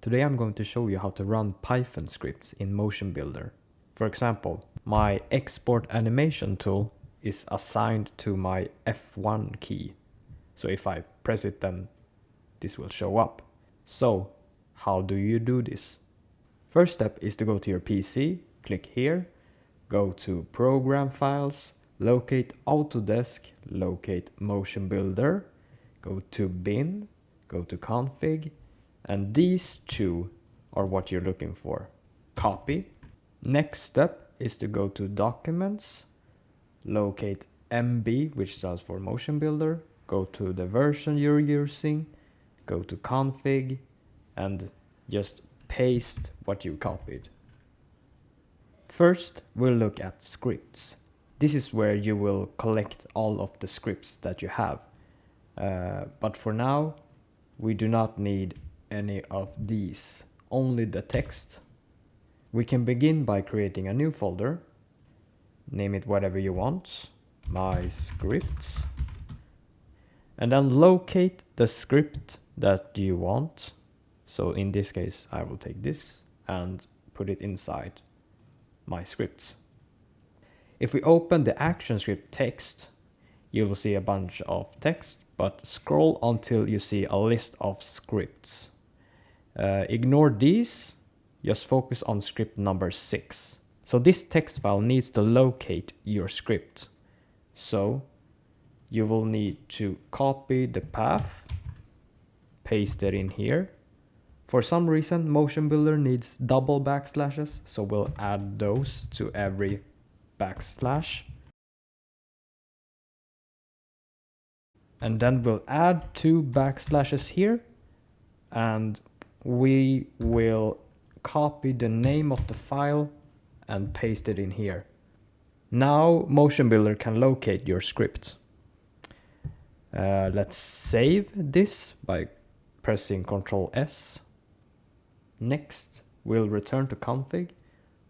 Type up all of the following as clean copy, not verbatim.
Today I'm going to show you how to run Python scripts in MotionBuilder. For example, my export animation tool is assigned to my F1 key. So if I press it, then this will show up. So how do you do this? First step is to go to your PC, click here, go to Program Files, locate Autodesk, locate MotionBuilder, go to Bin, go to Config, and these two are what you're looking for. Copy. Next step is to go to Documents, locate MB, which stands for MotionBuilder, go to the version you're using, go to Config, and just paste what you copied. First, we'll look at scripts. This is where you will collect all of the scripts that you have. But for now, we do not need any of these, only the text. We can begin by creating a new folder. Name it whatever you want, my scripts. And then locate the script that you want. So in this case, I will take this and put it inside my scripts. If we open the action script text, you will see a bunch of text, but scroll until you see a list of scripts. Ignore these, just focus on script number 6. So this text file needs to locate your script. So you will need to copy the path, paste it in here. For some reason, MotionBuilder needs double backslashes, so we'll add those to every backslash. And then we'll add 2 backslashes here, and we will copy the name of the file and paste it in here. Now MotionBuilder can locate your script. Let's save this by pressing Ctrl S. Next, we'll return to config,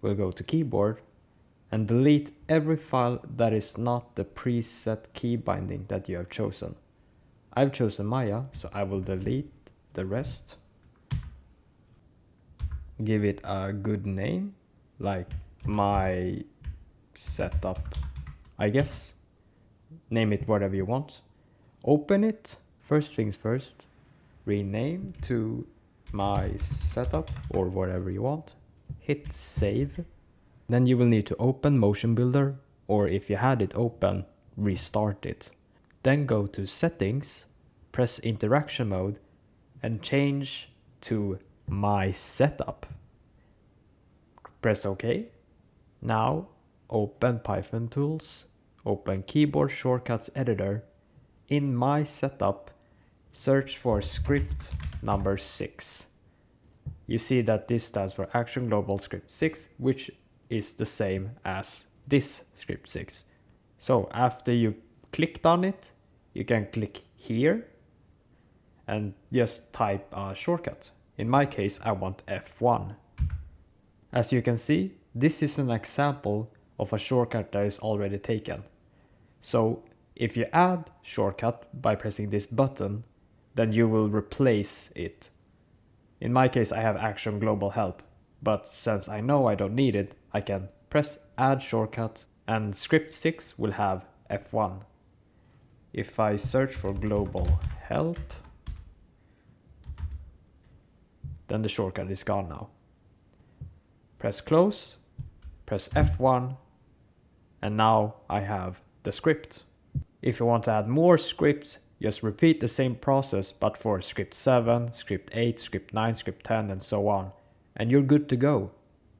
we'll go to keyboard and delete every file that is not the preset key binding that you have chosen. I've chosen Maya, so I will delete the rest. Give it a good name, like my setup, I guess. Name it whatever you want. Open it, first things first, rename to my setup or whatever you want. Hit save. Then you will need to open MotionBuilder, or if you had it open, restart it. Then go to settings, press interaction mode and change to my setup. Press OK. Now open Python tools, open keyboard shortcuts editor. In my setup, search for script number 6. You see that this stands for Action Global Script 6, which is the same as this script 6. So after you clicked on it, you can click here and just type a shortcut. In my case, I want F1. As you can see, this is an example of a shortcut that is already taken. So if you add shortcut by pressing this button, then you will replace it. In my case, I have Action Global Help, but since I know I don't need it, I can press add shortcut and script 6 will have F1. If I search for global help, then the shortcut is gone now. Press close, press F1, and now I have the script. If you want to add more scripts, just repeat the same process, but for script 7, script 8, script 9, script 10, and so on, and you're good to go.